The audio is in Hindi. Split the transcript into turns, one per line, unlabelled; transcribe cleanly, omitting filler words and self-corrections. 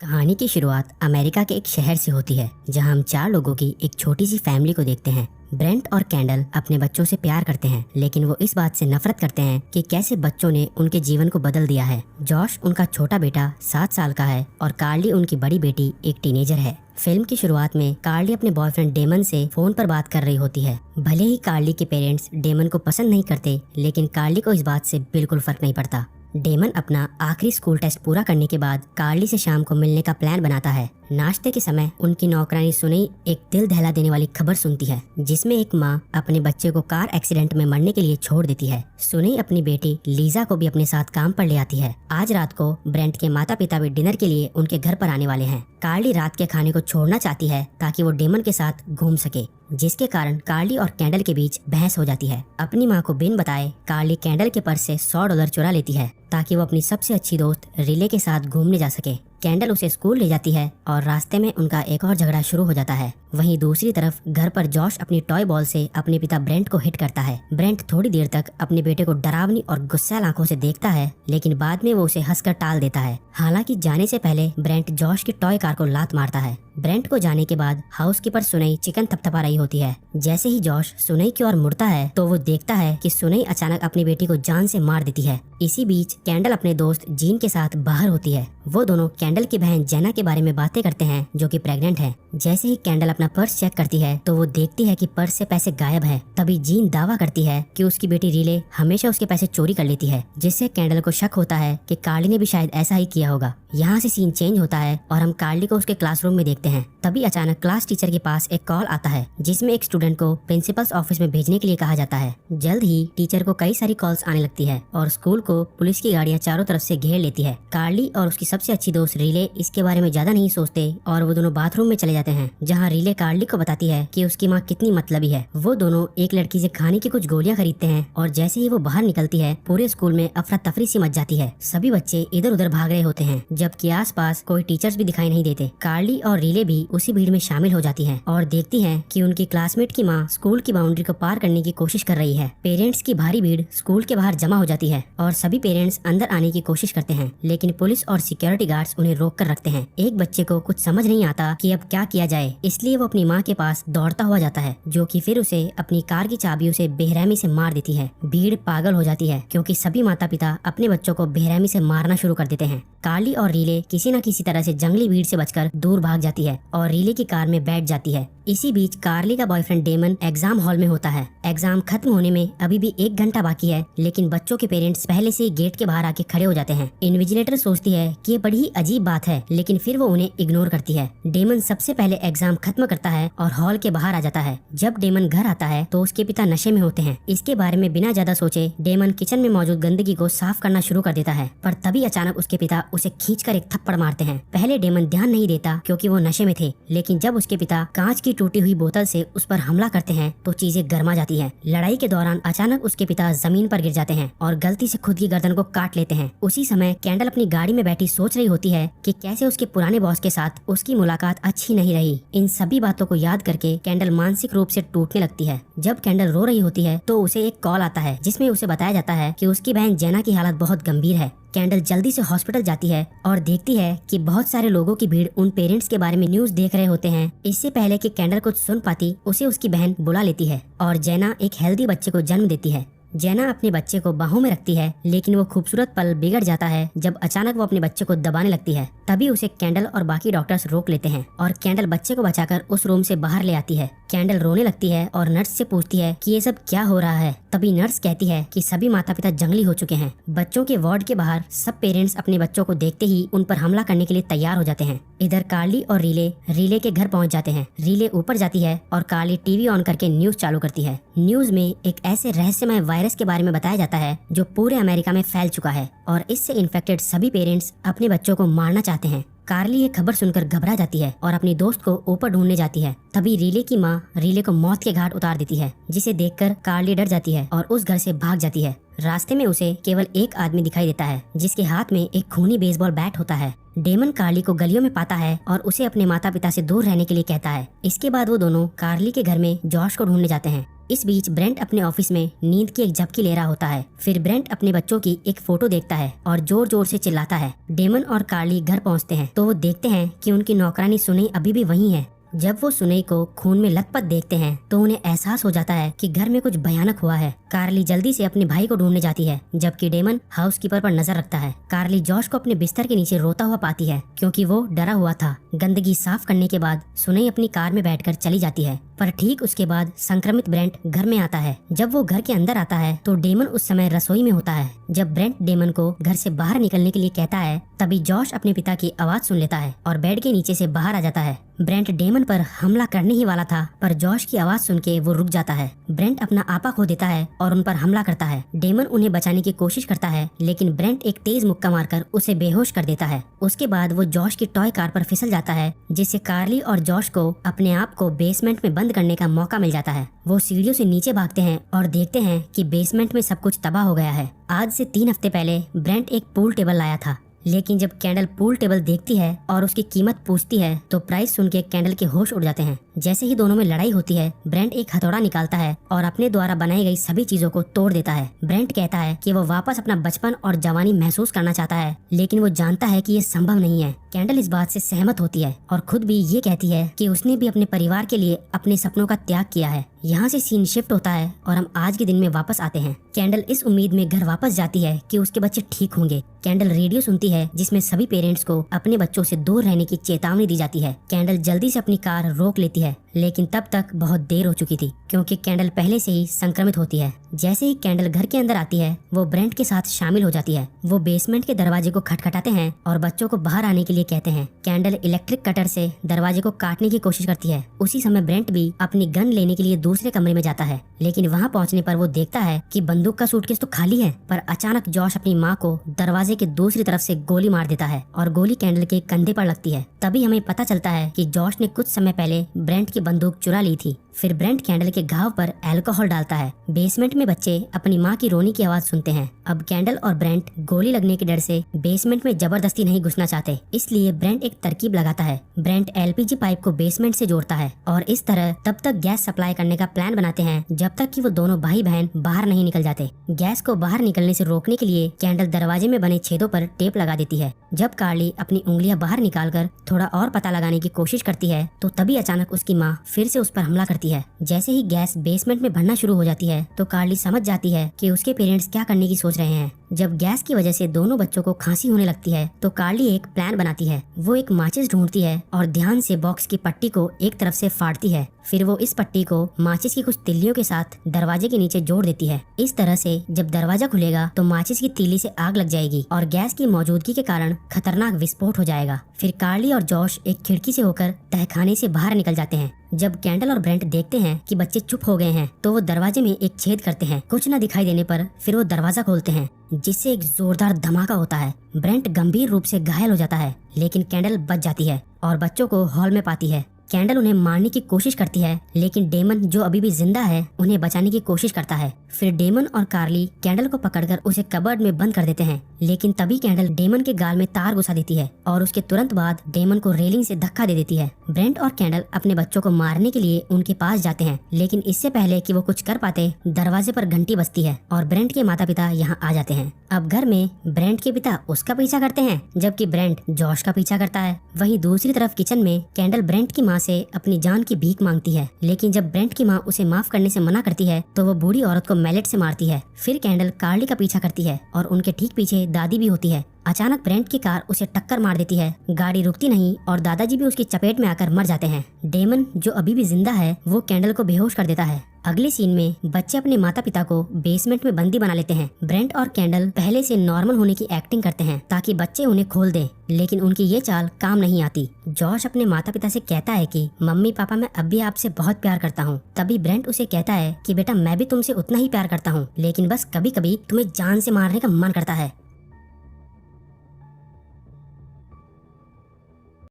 कहानी की शुरुआत अमेरिका के एक शहर से होती है, जहां हम 4 लोगों की एक छोटी सी फैमिली को देखते हैं। ब्रेंट और कैंडल अपने बच्चों से प्यार करते हैं, लेकिन वो इस बात से नफरत करते हैं कि कैसे बच्चों ने उनके जीवन को बदल दिया है। जॉश उनका छोटा बेटा 7 साल का है और कार्ली उनकी बड़ी बेटी एक टीनेजर है। फिल्म की शुरुआत में कार्ली अपने बॉयफ्रेंड डेमन से फोन पर बात कर रही होती है। भले ही कार्ली के पेरेंट्स डेमन को पसंद नहीं करते, लेकिन कार्ली को इस बात से बिल्कुल फर्क नहीं पड़ता। डेमन अपना आखिरी स्कूल टेस्ट पूरा करने के बाद कार्ली से शाम को मिलने का प्लान बनाता है। नाश्ते के समय उनकी नौकरानी सुनई एक दिल दहला देने वाली खबर सुनती है, जिसमें एक माँ अपने बच्चे को कार एक्सीडेंट में मरने के लिए छोड़ देती है। सुनई अपनी बेटी लीजा को भी अपने साथ काम पर ले आती है। आज रात को ब्रेंट के माता पिता भी डिनर के लिए उनके घर पर आने वाले हैं। कार्ली रात के खाने को छोड़ना चाहती है ताकि वो डेमन के साथ घूम सके, जिसके कारण कार्ली और कैंडल के बीच बहस हो जाती है। अपनी माँ को बिन बताए कार्ली कैंडल के पर्स से $100 चुरा लेती है ताकि वो अपनी सबसे अच्छी दोस्त रिले के साथ घूमने जा सके। कैंडल उसे स्कूल ले जाती है और रास्ते में उनका एक और झगड़ा शुरू हो जाता है। वहीं दूसरी तरफ घर पर जॉश अपनी टॉय बॉल से अपने पिता ब्रेंट को हिट करता है। ब्रेंट थोड़ी देर तक अपने बेटे को डरावनी और गुस्सैल आंखों से देखता है, लेकिन बाद में वो उसे हंसकर टाल देता है। हालांकि जाने से पहले ब्रेंट जॉश की टॉय कार को लात मारता है। ब्रेंट को जाने के बाद हाउसकीपर सुनई चिकन थपथपा रही होती है। जैसे ही जॉश सुनई की ओर मुड़ता है तो वो देखता है कि सुनई अचानक अपनी बेटी को जान से मार देती है। इसी बीच कैंडल अपने दोस्त जीन के साथ बाहर होती है। वो दोनों कैंडल की बहन जेना के बारे में बातें करते हैं, जो कि प्रेग्नेंट है। जैसे ही कैंडल अपना पर्स चेक करती है तो वो देखती है कि पर्स से पैसे गायब है। तभी जीन दावा करती है कि उसकी बेटी रिले हमेशा उसके पैसे चोरी कर लेती है, जिससे कैंडल को शक होता है कि कार्ली ने भी शायद ऐसा ही किया होगा। यहाँ से सीन चेंज होता है और हम कार्ली को उसके क्लासरूम में देखते हैं। तभी अचानक क्लास टीचर के पास एक कॉल आता है, जिसमें एक स्टूडेंट को प्रिंसिपल्स ऑफिस में भेजने के लिए कहा जाता है। जल्द ही टीचर को कई सारी कॉल्स आने लगती है और स्कूल को पुलिस की गाड़ियाँ चारों तरफ से घेर लेती है। कार्ली और उसकी सबसे अच्छी दोस्त रिले इसके बारे में ज्यादा नहीं सोचते और वो दोनों बाथरूम में चले जाते हैं, जहाँ रिले कार्ली को बताती है कि उसकी माँ कितनी मतलबी है। वो दोनों एक लड़की से खाने की कुछ गोलियां खरीदते हैं और जैसे ही वो बाहर निकलती है पूरे स्कूल में अफरा तफरी सी मच जाती है। सभी बच्चे इधर उधर भाग रहे होते हैं, जबकि आसपास कोई टीचर्स भी दिखाई नहीं देते। कार्ली और रिले भी उसी भीड़ में शामिल हो जाती हैं और देखती हैं कि उनकी क्लासमेट की माँ स्कूल की बाउंड्री को पार करने की कोशिश कर रही है। पेरेंट्स की भारी भीड़ स्कूल के बाहर जमा हो जाती है और सभी पेरेंट्स अंदर आने की कोशिश करते हैं, लेकिन पुलिस और सिक्योरिटी गार्ड्स उन्हें रोक कर रखते हैं। एक बच्चे को कुछ समझ नहीं आता कि अब क्या किया जाए, इसलिए वो अपनी माँ के पास दौड़ता हुआ जाता है, जो कि फिर उसे अपनी कार की चाबियों से बेरहमी से मार देती है। भीड़ पागल हो जाती है क्योंकि सभी माता पिता अपने बच्चों को बेरहमी से मारना शुरू कर देते हैं। कार्ली और रीले किसी न किसी तरह से जंगली भीड़ से बचकर दूर भाग जाती है और रीले की कार में बैठ जाती है। इसी बीच कार्ली का बॉयफ्रेंड डेमन एग्जाम हॉल में होता है। एग्जाम खत्म होने में अभी भी 1 घंटा बाकी है, लेकिन बच्चों के पेरेंट्स पहले से ही गेट के बाहर आके खड़े हो जाते हैं। इन्विजिलेटर सोचती है कि ये बड़ी ही अजीब बात है, लेकिन फिर वो उन्हें इग्नोर करती है। डेमन सबसे पहले एग्जाम खत्म करता है और हॉल के बाहर आ जाता है। जब डेमन घर आता है तो उसके पिता नशे में होते हैं। इसके बारे में बिना ज्यादा सोचे डेमन किचन में मौजूद गंदगी को साफ करना शुरू कर देता है, पर तभी अचानक उसके पिता उसे खींचकर एक थप्पड़ मारते हैं। पहले डेमन ध्यान नहीं देता क्योंकि वो नशे में थे, लेकिन जब उसके पिता कांच की टूटी हुई बोतल से उस पर हमला करते हैं तो चीजें गर्मा जाती हैं। लड़ाई के दौरान अचानक उसके पिता जमीन पर गिर जाते हैं और गलती से खुद की गर्दन को काट लेते हैं। उसी समय कैंडल अपनी गाड़ी में बैठी सोच रही होती है कि कैसे उसके पुराने बॉस के साथ उसकी मुलाकात अच्छी नहीं रही। इन सभी बातों को याद करके कैंडल मानसिक रूप से टूटने लगती है। जब कैंडल रो रही होती है तो उसे एक कॉल आता है, जिसमें उसे बताया जाता है कि उसकी बहन जेना की हालत बहुत गंभीर है। कैंडल जल्दी से हॉस्पिटल जाती है और देखती है कि बहुत सारे लोगों की भीड़ उन पेरेंट्स के बारे में न्यूज देख रहे होते हैं। इससे पहले कि कैंडल कुछ सुन पाती, उसे उसकी बहन बुला लेती है और जेना एक हेल्दी बच्चे को जन्म देती है। जेना अपने बच्चे को बाहों में रखती है, लेकिन वो खूबसूरत पल बिगड़ जाता है जब अचानक वो अपने बच्चे को दबाने लगती है। तभी उसे कैंडल और बाकी डॉक्टर्स रोक लेते हैं और कैंडल बच्चे को बचाकर उस रूम से बाहर ले आती है। कैंडल रोने लगती है और नर्स से पूछती है कि ये सब क्या हो रहा है। तभी नर्स कहती है कि सभी माता पिता जंगली हो चुके हैं। बच्चों के वार्ड के बाहर सब पेरेंट्स अपने बच्चों को देखते ही उन पर हमला करने के लिए तैयार हो जाते हैं। इधर कार्ली और रीले के घर पहुंच जाते हैं। रीले ऊपर जाती है और कार्ली टीवी ऑन करके न्यूज चालू करती है। न्यूज में एक ऐसे रहस्यमय वायरस के बारे में बताया जाता है जो पूरे अमेरिका में फैल चुका है और इससे इन्फेक्टेड सभी पेरेंट्स अपने बच्चों को मारना चाहते हैं। कार्ली ये खबर सुनकर घबरा जाती है और अपनी दोस्त को ऊपर ढूंढने जाती है। तभी रीले की माँ रीले को मौत के घाट उतार देती है, जिसे देखकर कार्ली डर जाती है और उस घर से भाग जाती है। रास्ते में उसे केवल एक आदमी दिखाई देता है, जिसके हाथ में एक खूनी बेसबॉल बैट होता है। डेमन कार्ली को गलियों में पाता है और उसे अपने माता पिता से दूर रहने के लिए कहता है। इसके बाद वो दोनों कार्ली के घर में जॉश को ढूंढने जाते हैं। इस बीच ब्रेंट अपने ऑफिस में नींद की एक झपकी ले रहा होता है। फिर ब्रेंट अपने बच्चों की एक फोटो देखता है और जोर जोर से चिल्लाता है। डेमन और कार्ली घर पहुंचते हैं तो वो देखते हैं कि उनकी नौकरानी सुनई अभी भी वहीं है। जब वो सुनई को खून में लथपथ देखते हैं तो उन्हें एहसास हो जाता है कि घर में कुछ भयानक हुआ है। कार्ली जल्दी से अपने भाई को ढूंढने जाती है, जबकि डेमन हाउसकीपर पर नजर रखता है। कार्ली जॉश को अपने बिस्तर के नीचे रोता हुआ पाती है, क्योंकि वो डरा हुआ था। गंदगी साफ करने के बाद सुनई अपनी कार में बैठकर चली जाती है, पर ठीक उसके बाद संक्रमित ब्रेंट घर में आता है। जब वो घर के अंदर आता है तो डेमन उस समय रसोई में होता है। जब ब्रेंट डेमन को घर से बाहर निकलने के लिए कहता है, तभी जॉश अपने पिता की आवाज सुन लेता है और बेड के नीचे से बाहर आ जाता है। ब्रेंट डेमन पर हमला करने ही वाला था, पर जॉश की आवाज सुन के वो रुक जाता है। ब्रेंट अपना आपा खो देता है और उन पर हमला करता है। डेमन उन्हें बचाने की कोशिश करता है, लेकिन ब्रेंट एक तेज मुक्का मारकर उसे बेहोश कर देता है। उसके बाद वो जॉश की टॉय कार पर फिसल जाता है, जिससे कार्ली और जॉश को अपने आप को बेसमेंट में बंद करने का मौका मिल जाता है। वो सीढ़ियों से नीचे भागते हैं और देखते हैं कि बेसमेंट में सब कुछ तबाह हो गया है। आज से 3 हफ्ते पहले ब्रेंट एक पूल टेबल लाया था, लेकिन जब कैंडल पूल टेबल देखती है और उसकी कीमत पूछती है तो प्राइस सुन के कैंडल के होश उड़ जाते हैं। जैसे ही दोनों में लड़ाई होती है, ब्रेंट एक हथौड़ा निकालता है और अपने द्वारा बनाई गई सभी चीजों को तोड़ देता है। ब्रेंट कहता है कि वो वापस अपना बचपन और जवानी महसूस करना चाहता है, लेकिन वो जानता है कि ये संभव नहीं है। कैंडल इस बात से सहमत होती है और खुद भी ये कहती है कि उसने भी अपने परिवार के लिए अपने सपनों का त्याग किया है। यहाँ से सीन शिफ्ट होता है और हम आज के दिन में वापस आते हैं। कैंडल इस उम्मीद में घर वापस जाती है कि उसके बच्चे ठीक होंगे। कैंडल रेडियो सुनती है, जिसमें सभी पेरेंट्स को अपने बच्चों से दूर रहने की चेतावनी दी जाती है। कैंडल जल्दी से अपनी कार रोक लेती है, लेकिन तब तक बहुत देर हो चुकी थी, क्योंकि कैंडल पहले से ही संक्रमित होती है। जैसे ही कैंडल घर के अंदर आती है, वो ब्रेंट के साथ शामिल हो जाती है। वो बेसमेंट के दरवाजे को खटखटाते हैं और बच्चों को बाहर आने के लिए कहते हैं। कैंडल इलेक्ट्रिक कटर से दरवाजे को काटने की कोशिश करती है। उसी समय ब्रेंट भी अपनी गन लेने के लिए दूसरे कमरे में जाता है, लेकिन वहाँ पहुँचने पर वो देखता है कि बंदूक का सूटकेस तो खाली है। पर अचानक जॉश अपनी माँ को दरवाजे के दूसरी तरफ से गोली मार देता है और गोली कैंडल के कंधे पर लगती है। तभी हमें पता चलता है कि जॉश ने कुछ समय पहले ब्रेंट की बंदूक चुरा ली थी। फिर ब्रेंट कैंडल के घाव पर अल्कोहल डालता है। बेसमेंट में बच्चे अपनी माँ की रोने की आवाज सुनते हैं। अब कैंडल और ब्रेंट गोली लगने के डर से बेसमेंट में जबरदस्ती नहीं घुसना चाहते, इसलिए ब्रेंट एक तरकीब लगाता है। ब्रेंट एलपीजी पाइप को बेसमेंट से जोड़ता है और इस तरह तब तक गैस सप्लाई करने का प्लान बनाते हैं जब तक कि वो दोनों भाई बहन बाहर नहीं निकल जाते। गैस को बाहर निकलने से रोकने के लिए कैंडल दरवाजे में बने छेदों पर टेप लगा देती है। जब कार्ली अपनी उंगलियां बाहर निकालकर थोड़ा और पता लगाने की कोशिश करती है, तो तभी अचानक उसकी माँ फिर से उस पर हमला करती है। जैसे ही गैस बेसमेंट में भरना शुरू हो जाती है, तो कार्ली समझ जाती है कि उसके पेरेंट्स क्या करने की सोच रहे हैं। जब गैस की वजह से दोनों बच्चों को खांसी होने लगती है, तो कार्ली एक प्लान बनाती है। वो एक माचिस ढूंढती है और ध्यान से बॉक्स की पट्टी को एक तरफ से फाड़ती है। फिर वो इस पट्टी को माचिस की कुछ तिल्लियों के साथ दरवाजे के नीचे जोड़ देती है। इस तरह से जब दरवाजा खुलेगा तो माचिस की तीली से आग लग जाएगी और गैस की मौजूदगी के कारण खतरनाक विस्फोट हो जाएगा। फिर कार्ली और जॉश एक खिड़की से होकर तहखाने से बाहर निकल जाते हैं। जब कैंडल और ब्रेंट देखते हैं कि बच्चे चुप हो गए हैं, तो वो दरवाजे में एक छेद करते हैं। कुछ न दिखाई देने पर फिर वो दरवाजा खोलते हैं, जिससे एक जोरदार धमाका होता है। ब्रेंट गंभीर रूप से घायल हो जाता है, लेकिन कैंडल बच जाती है और बच्चों को हॉल में पाती है। कैंडल उन्हें मारने की कोशिश करती है, लेकिन डेमन जो अभी भी जिंदा है उन्हें बचाने की कोशिश करता है। फिर डेमन और कार्ली कैंडल को पकड़कर उसे कबर्ड में बंद कर देते हैं, लेकिन तभी कैंडल डेमन के गाल में तार घुसा देती है और उसके तुरंत बाद डेमन को रेलिंग से धक्का दे देती है। ब्रेंट और कैंडल अपने बच्चों को मारने के लिए उनके पास जाते हैं, लेकिन इससे पहले कि वो कुछ कर पाते, दरवाजे पर घंटी बजती है और ब्रेंट के माता पिता यहाँ आ जाते हैं। अब घर में ब्रेंट के पिता उसका पीछा करते हैं, जबकि ब्रेंट जॉश का पीछा करता है। वहीं दूसरी तरफ किचन में कैंडल ब्रेंट की माँ से अपनी जान की भीख मांगती है, लेकिन जब ब्रेंट की माँ उसे माफ करने से मना करती है, तो वो बूढ़ी औरत को मैलेट से मारती है। फिर कैंडल कार्ली का पीछा करती है और उनके ठीक पीछे दादी भी होती है। अचानक ब्रेंट की कार उसे टक्कर मार देती है। गाड़ी रुकती नहीं और दादाजी भी उसकी चपेट में आकर मर जाते हैं। डेमन जो अभी भी जिंदा है, वो कैंडल को बेहोश कर देता है। अगले सीन में बच्चे अपने माता पिता को बेसमेंट में बंदी बना लेते हैं। ब्रेंट और कैंडल पहले से नॉर्मल होने की एक्टिंग करते हैं ताकि बच्चे उन्हें खोल दें, लेकिन उनकी ये चाल काम नहीं आती। जॉश अपने माता पिता से कहता है कि मम्मी पापा, मैं अब भी आपसे बहुत प्यार करता हूँ। तभी ब्रेंट उसे कहता है कि बेटा, मैं भी तुमसे उतना ही प्यार करता हूँ, लेकिन बस कभी कभी तुम्हें जान से मारने का मन करता है।